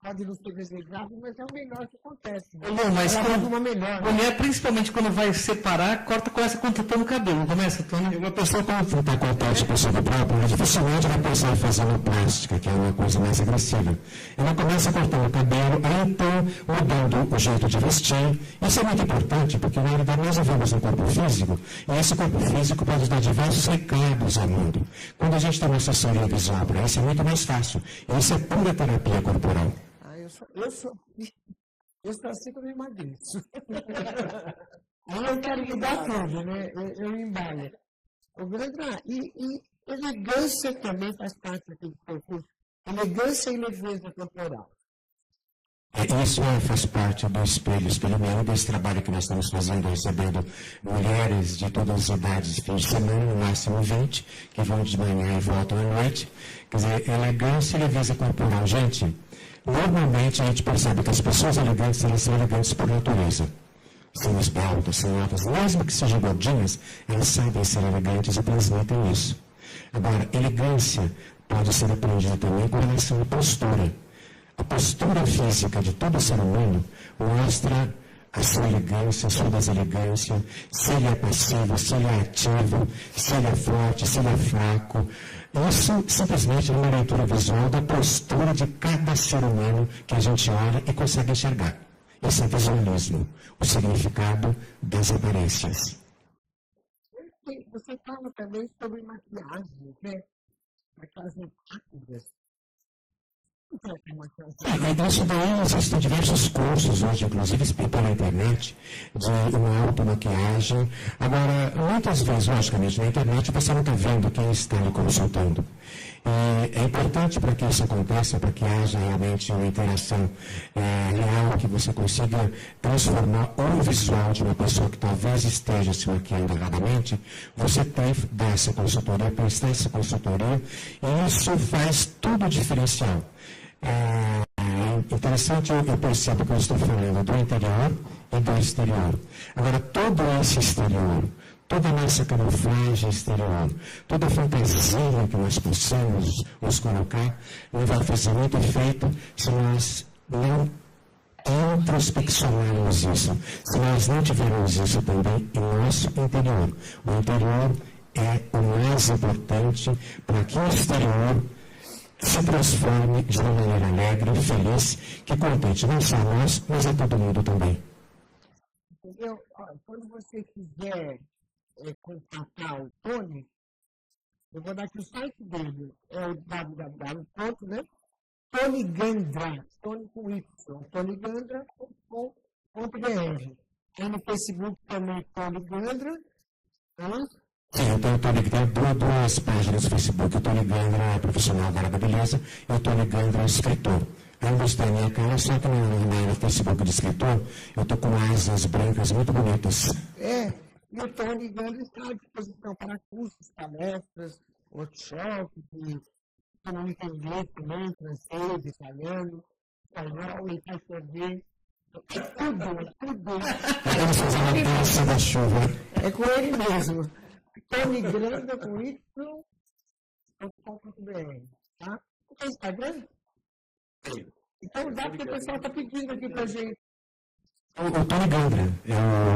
Pode não ser desejável, mas é o melhor que acontece. Né? Mas uma melhor, né? Mulher, principalmente quando vai separar, começa cortando o cabelo, não começa, Tony? Uma pessoa quando tentar cortar a pessoa própria, dificilmente vai pensar em fazer uma plástica, que é uma coisa mais agressiva. Ela começa cortando o cabelo, aí então mudando o jeito de vestir. Isso é muito importante, porque na realidade nós vivemos um corpo físico, e esse corpo físico pode dar diversos recados ao mundo. Quando a gente tem uma assessoria visual para isso, é muito mais fácil. Isso é pura terapia corporal. Eu sou assim que eu me emagreço. Aí eu quero mudar tudo, né? Eu embalo. E elegância também faz parte daquele percurso. Elegância e leveza corporal. Isso faz parte do espelho desse trabalho que nós estamos fazendo, recebendo mulheres de todas as idades, fim de semana, no máximo 20, que vão de manhã e voltam à noite. Quer dizer, elegância e leveza corporal. Gente, normalmente a gente percebe que as pessoas elegantes, elas são elegantes por natureza. São esbeltas, são altas, mesmo que sejam gordinhas, elas sabem ser elegantes e transmitem isso. Agora, elegância pode ser aprendida também com relação à postura. A postura física de todo ser humano mostra a sua elegância, a sua deselegância, se ele é passivo, se ele é ativo, se ele é forte, se ele é fraco. Isso simplesmente é uma leitura visual da postura de cada ser humano que a gente olha e consegue enxergar. Esse é visualismo, o significado das aparências. Você fala também sobre maquiagem, né? Maquiagem rápida. Isso daí existem diversos cursos hoje, inclusive pela internet, de uma automaquiagem. Agora, muitas vezes, logicamente, na internet você não está vendo quem está lhe consultando. E é importante para que isso aconteça, para que haja realmente uma interação real, que você consiga transformar o visual de uma pessoa que talvez esteja se maquiando erradamente, você tem que dar essa consultoria, prestar essa consultoria, e isso faz tudo diferencial. Interessante, eu percebo que eu estou falando do interior e do exterior. Agora, todo esse exterior, toda a nossa camuflagem exterior, toda a fantasia que nós possamos nos colocar, não vai fazer muito efeito se nós não introspeccionarmos isso, se nós não tivermos isso também em nosso interior. O interior é o mais importante para que o exterior se transforme de uma maneira alegre, feliz, que contente não só nós, mas a todo mundo também. Entendeu? Quando você quiser contatar o Tony, eu vou dar aqui o site dele, é o www, né? Tony Gandra, Tony com Y, tonygandra.com.br. Aí no Facebook também Tony Gandra, tá? Sim, eu tenho duas páginas no Facebook. O Tony Gandra é profissional da área da beleza e o Tony Gandra é escritor. Ambos têm a minha cara, só que no Facebook de escritor eu estou com asas brancas muito bonitas. E o Tony Gandra está à disposição para cursos, palestras, workshops, comunica inglês também, francês, italiano, espanhol, italiano. Tudo. Vamos fazer uma dança da chuva. É com ele mesmo. Tonygranda com y.com.br, tá? Tem Instagram? Então dá porque o pessoal está pedindo aqui pra gente. O Tony Gandra.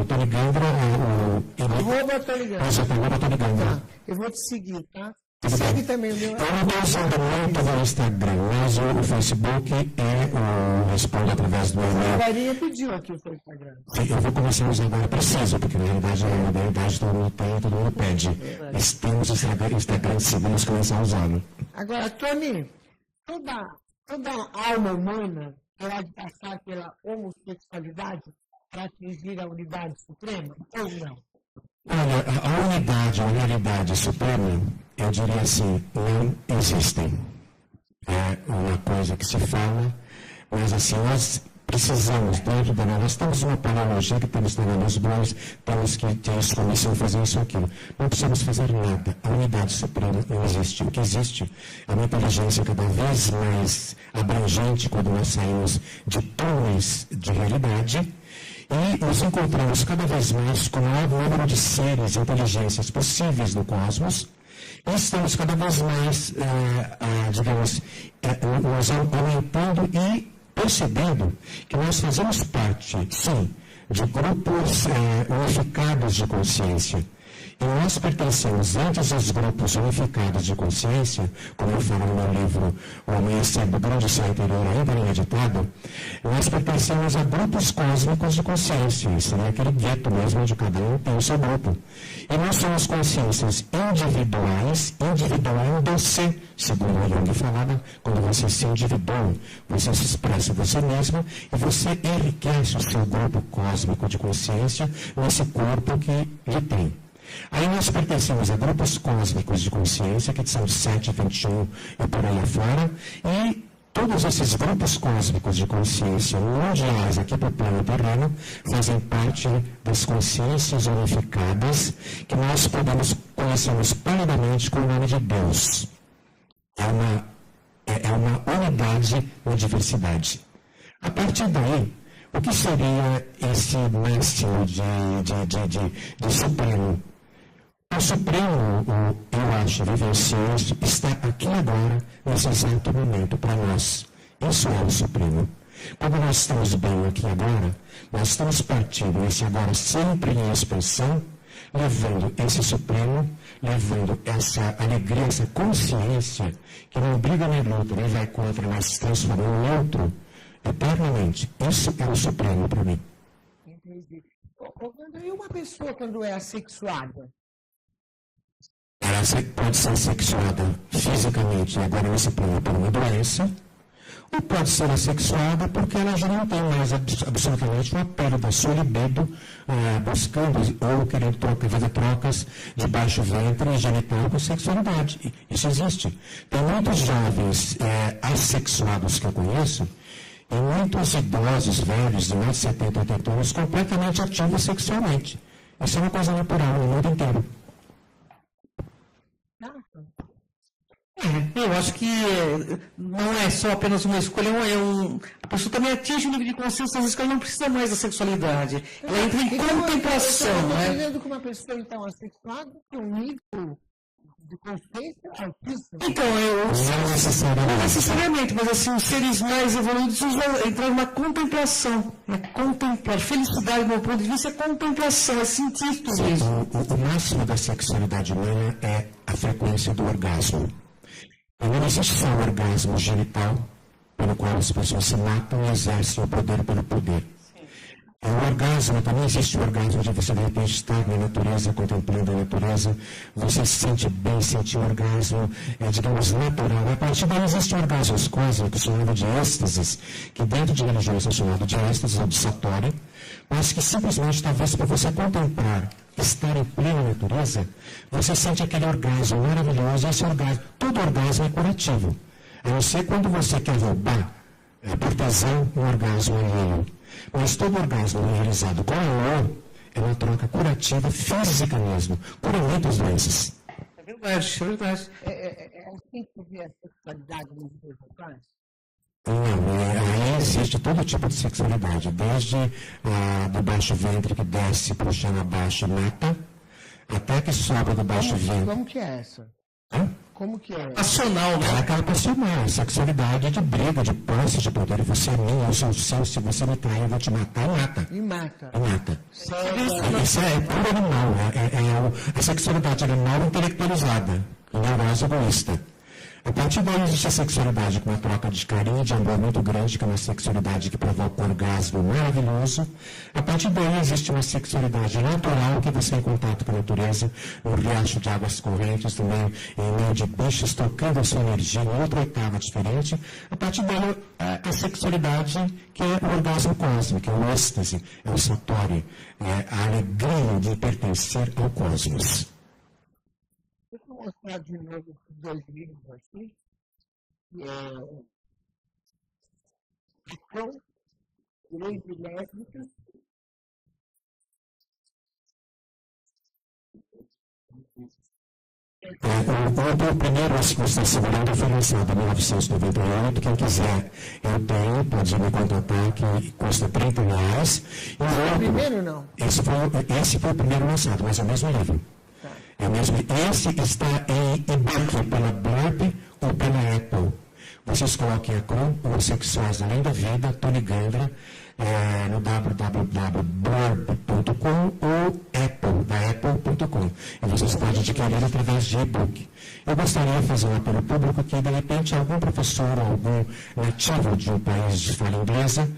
O Tony Gandra é o... Arroba Tony Gandra. Arroba Tony Gandra. Tá, eu vou te seguir, tá? Segue também o meu. Eu não estou usando muito o Instagram, mas o Facebook eu respondo através do e-mail. A Maria pediu aqui o seu Instagram. Eu vou começar a usar agora, preciso, porque na realidade a modernidade todo mundo tem, todo mundo pede. Mas temos Instagram, seguimos começar a usá-lo. Agora, Tony, toda alma humana pode passar pela homossexualidade para atingir a unidade suprema ou não? Olha, a unidade, a realidade suprema, eu diria assim, não existem. É uma coisa que se fala, mas assim, nós precisamos, dentro da nós temos uma paleologia que temos que estar nos bons, temos que ter isso, comissão, fazer isso, aquilo. Não precisamos fazer nada. A unidade suprema não existe. O que existe é uma inteligência cada vez mais abrangente quando nós saímos de túneis de realidade. E nos encontramos cada vez mais com o maior número de seres e inteligências possíveis no cosmos. E estamos cada vez mais, nos aumentando e percebendo que nós fazemos parte, sim, de grupos unificados de consciência. E nós pertencemos antes aos grupos unificados de consciência, como eu falo no meu livro O Amanhecer do Grande Céu Interior, ainda não editado, nós pertencemos a grupos cósmicos de consciência. Isso é aquele gueto mesmo onde cada um tem o seu grupo. E nós somos consciências individuais, individuando-se, segundo o Jung falava, quando você se individua, você se expressa você mesmo e você enriquece o seu grupo cósmico de consciência nesse corpo que lhe tem. Aí nós pertencemos a grupos cósmicos de consciência, que são 7, 21 e por aí afora, e todos esses grupos cósmicos de consciência mundiais aqui para o plano terreno fazem parte das consciências unificadas que nós conhecemos palidamente com o nome de Deus. É uma unidade na diversidade. A partir daí, o que seria esse máximo de Supremo? O Supremo, eu acho, vivencioso, está aqui agora, nesse exato momento, para nós. Isso é o Supremo. Quando nós estamos bem aqui agora, nós estamos partindo esse agora sempre em expansão, levando esse Supremo, levando essa alegria, essa consciência, que não briga nem luta, nem vai contra, mas se transforma em outro, eternamente. Isso é o Supremo para mim. Entendi. E uma pessoa quando é assexuada? Ela pode ser assexuada fisicamente, agora nesse plano, por uma doença, ou pode ser assexuada porque ela já não tem mais absolutamente uma perda da sua libido, buscando ou querendo fazer trocas de baixo ventre e genital com sexualidade. Isso existe. Tem muitos jovens assexuados que eu conheço, e muitos idosos velhos de mais de 70, 80 anos completamente ativos sexualmente. Isso é uma coisa natural no mundo inteiro. Eu acho que não é só apenas uma escolha, a pessoa também atinge um nível de consciência, às vezes que ela não precisa mais da sexualidade. Ela entra em contemplação. Eu estou entendendo que uma pessoa, então, assexuada tem um nível de consciência altíssimo. Então, não necessariamente, mas assim, os seres mais evoluídos vão entrar numa contemplação. Contemplar. Felicidade, do meu ponto de vista, é contemplação, é sentir tudo isso. O máximo da sexualidade humana é a frequência do orgasmo. Não existe só o orgasmo genital, pelo qual as pessoas se matam e exercem o poder pelo poder. O orgasmo, também existe o orgasmo de você de repente estar na natureza, contemplando a natureza, você se sente bem, sente o orgasmo, digamos, natural. A partir daí existe o orgasmo cósmico, chamado de êxtases, que dentro de religiões é chamado de êxtase ou de satori, mas que simplesmente, talvez, para você contemplar, estar em plena natureza, você sente aquele orgasmo maravilhoso, e esse orgasmo, todo orgasmo é curativo. A não ser quando você quer roubar, por tesão, um orgasmo alheio. Mas todo orgasmo realizado com amor é uma troca curativa física mesmo, cura muitas doenças. É verdade, é verdade. É assim que vê a sexualidade nos dois locais? Não, aí existe todo tipo de sexualidade, desde do baixo ventre que desce para o chão abaixo e mata, até que sobra do baixo ventre. Como que é essa? Hã? Como que é? Passional, né? É aquela passional, sexualidade de briga, de posse, de poder. Você é minha, eu sou seu, se você me trair, eu vou te matar, mata. E mata. E mata. Sério? Isso é puro animal. A sexualidade animal intelectualizada, neurose egoísta. A partir daí existe a sexualidade com uma troca de carinho, de amor muito grande, que é uma sexualidade que provoca um orgasmo maravilhoso. A partir daí existe uma sexualidade natural, que você é em contato com a natureza, no riacho de águas correntes, também em meio de bichos, tocando a sua energia em outra oitava diferente. A partir daí a sexualidade que é o orgasmo cósmico, é o êxtase, é o satori, é a alegria de pertencer ao cosmos. Deixa eu mostrar de novo esses dois livros aqui. São leis elétricas. O primeiro, acho que você está segurando, foi lançado em 1998. Quem quiser, eu tenho, pode me contatar, que custa R$30. O primeiro não? Esse foi o primeiro lançado, mas é o mesmo livro. É mesmo, esse está em e-book pela Blurb ou pela Apple. Vocês coloquem a Crum, Homossexuais Além da Vida, Tony Gandra, no www.blurb.com ou da apple.com. E vocês podem adquirir através de e-book. Eu gostaria de fazer um apelo público que, de repente, algum professor ou algum nativo de um país de fala inglesa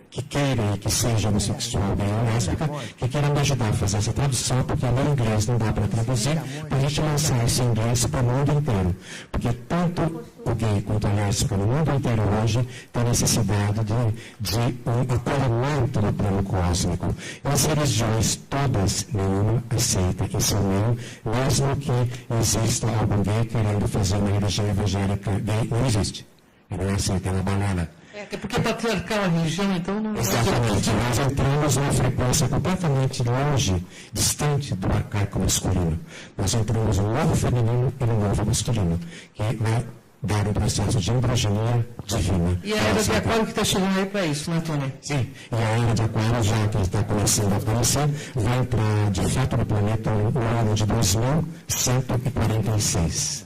que queira e que seja homossexual ou lésbica, que queira me ajudar a fazer essa tradução, porque no inglês não dá para traduzir, para a gente lançar esse inglês para o mundo inteiro. Porque tanto o gay quanto a lésbica no mundo inteiro hoje tem necessidade de um acolhimento no plano cósmico. E as religiões todas, nenhuma aceita esse não, mesmo que exista algum gay querendo fazer uma religião evangélica gay, não existe. Ele não aceita, é uma balela. É porque patriarcal a religião, então não... Exatamente. Nós entramos numa frequência completamente longe, distante do arcaico masculino. Nós entramos no novo feminino e no novo masculino, que vai dar um processo de androginia divina. E a era de Aquário que está chegando aí para isso, né, Tony? Sim, e a era de Aquário, já que está começando a aparecer, vai entrar de fato no planeta no ano de 2146.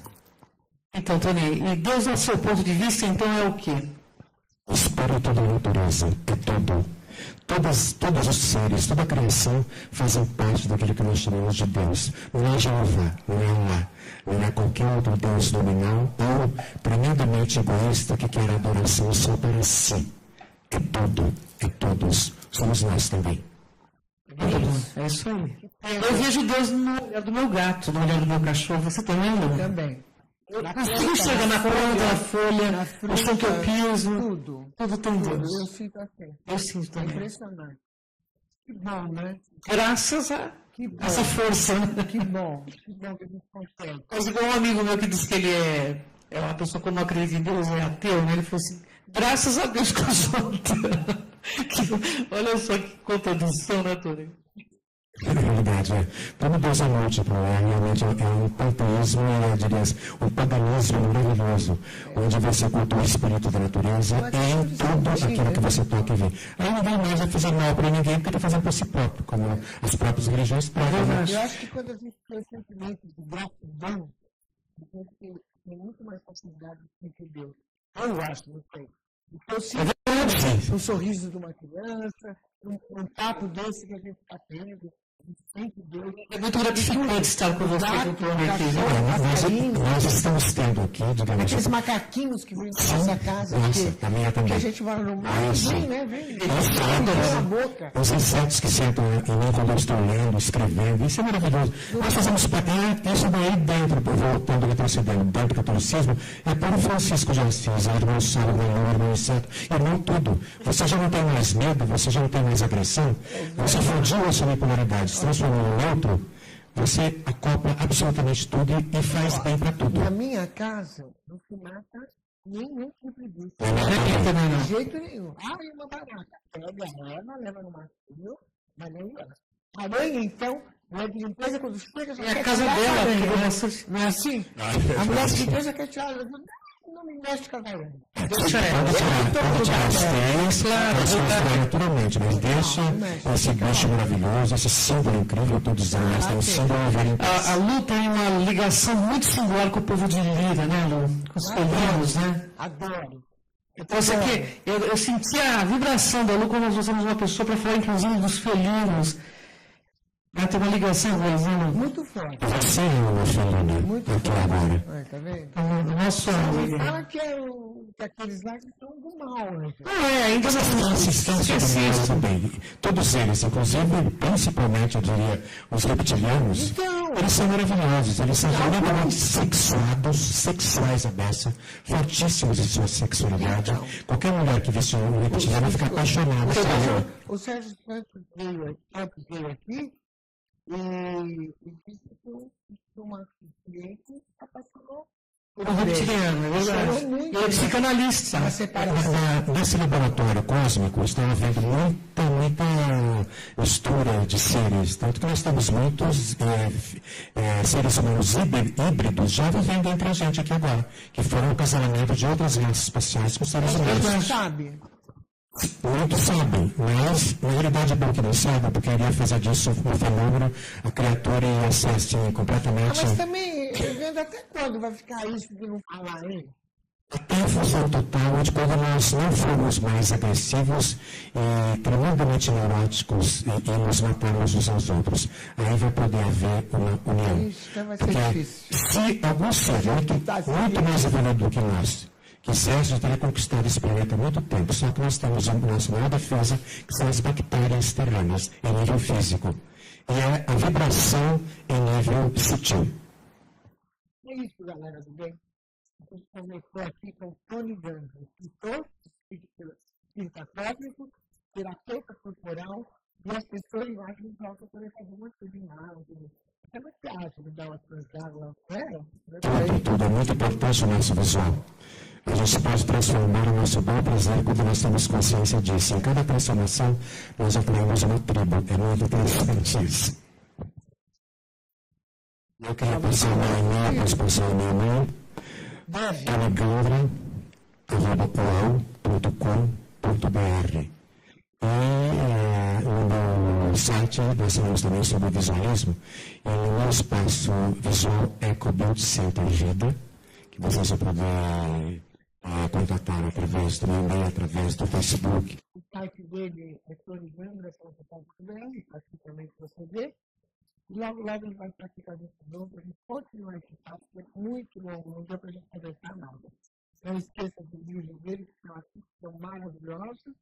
Então, Tony, e Deus, a seu ponto de vista, então é o quê? O espírito da natureza é tudo. Todos os seres, toda a criação fazem parte daquilo que nós chamamos de Deus. Não é Jeová, não é Allah, não é qualquer outro Deus nominal ou tremendamente egoísta que quer adoração só para si. É tudo, é todos. Somos nós também. É isso aí. Eu vejo Deus no olhar do meu gato, no olhar do meu cachorro. Você também, Lu? Também. Tudo chega na planta, na folha, no chão que eu piso. Tudo tem Deus. Eu sinto assim. Eu sinto É também. impressionante. Que bom, né? Graças a essa força. Que bom que a gente consegue. Mas igual um amigo meu que disse que ele é uma pessoa que não acredita em Deus, é ateu, né? Ele falou assim, graças a Deus que eu sou ateu. Olha só que contradição, né, Tony? É verdade, é. Como Deus é múltiplo, realmente é um panteísmo, eu diria assim, um paganismo maravilhoso, onde você cultua o espírito da natureza em tudo aquilo que você toca e vê. Aí ninguém mais vai fazer mal para ninguém porque está fazendo para si próprio, como as próprias religiões pregam. Eu acho que quando a gente tem o sentimento de gratidão, a gente tem muito mais facilidade de sentir Deus. Eu acho, não sei. Então, se um sorriso de uma criança, um papo desse que a gente está tendo, é muito gratificante estar com você, Nós estamos tendo aqui, digamos aqueles macaquinhos que vêm na nossa casa, que a gente vai no mar, vem, né? Vem na boca. Os insetos que sentam em mim quando eu estou lendo, escrevendo, isso é maravilhoso. Nós fazemos isso daí dentro, voltando retrocedendo, dentro do catolicismo, é para o Francisco de Assis, a irmã Sala, o irmão inseto, irmão tudo. Você já não tem mais medo, você já não tem mais agressão, você fundiu a sua bipolaridade, se transformou no outro, você acopla absolutamente tudo e faz bem para tudo. Na minha casa, não se mata nenhum tipo de bicho. De jeito nenhum. Ah, e uma barata. Pega ela, leva no macio, mas nem ela. Aranha, então, mulher de limpeza, quando chega, já quer a casa dela. Não é assim? A mulher de limpeza quer tirar ela. Não me mexe com a aranha. Deixa ela. Naturalmente, mas deixa esse bicho maravilhoso, esse símbolo incrível, todos os animais têm um símbolo a Lu tem uma ligação muito singular com o povo de Lira, né, Lu? Com os felinos, né? Adoro. Então, isso aqui, eu senti a vibração da Lu quando nós usamos uma pessoa para falar, inclusive, dos felinos. Ela tem uma ligação com eles, né? Muito forte. Você é uma felina. Muito forte. Agora. Tá vendo? Nossa, fala que aqueles lá que são do mal, né? Ainda não assistência do mal também. Todos eles, inclusive, principalmente, eu diria, os reptilianos, eles são maravilhosos. Eles são realmente sexuais a beça, fortíssimos em sua sexualidade. Qualquer mulher que visse um reptiliano fica apaixonada. O Sérgio Santos veio aqui e disse que uma cliente apaixonou. O reptiliano, é verdade. E ele psicanalista. Nesse laboratório cósmico, estão havendo muita mistura de seres. Tanto que nós temos muitos seres humanos híbridos já vivendo entre a gente aqui agora, que foram o casamento de outras raças espaciais com seres humanos. Não sabe. Muitos sabem, mas na realidade é bom que não saiba, porque iria fazer disso um fenômeno, a criatura ia ser assim completamente. Mas também, eu vendo até quando vai ficar isso de não falar, hein? Até a fusão total de quando nós não formos mais agressivos e tremendamente neuróticos e nos matarmos uns aos outros. Aí vai poder haver uma união. Isso vai ser difícil. Se algum ser muito mais evoluído do que nós quisesse, teria conquistado esse planeta há muito tempo, só que nós temos a nossa maior defesa, que são as bactérias terrenas, em nível físico. E é a vibração em nível sutil. É isso, galera do bem. A gente conversou aqui com o Tony Gans, escritor, espírita técnico, terapeuta corporal, e as pessoas acham que vão poder fazer uma coisa em áudio. Como é que você acha de dar uma transada lá fora? Tudo é muito importante o nosso visual. A gente pode transformar o nosso bel prazer quando nós temos consciência disso. Em cada transformação, nós atraímos uma tribo. É muito interessante isso. Eu quero passar o meu e-mail, posso passar o meu e-mail? alexandra@coal.com.br. E no site nós falamos também sobre visualismo, e no meu espaço visual EcoBuild Center Vida, que vocês vão poder contatar através do e-mail, através do Facebook. O site dele é torizandra.com.br, aqui também para você ver. E logo, logo ele vai praticar desse jogo, para a gente continuar esse papo, que é muito longo, não deu para a gente conversar nada. Não esqueça dos livros dele, que são aqui, que são maravilhosos.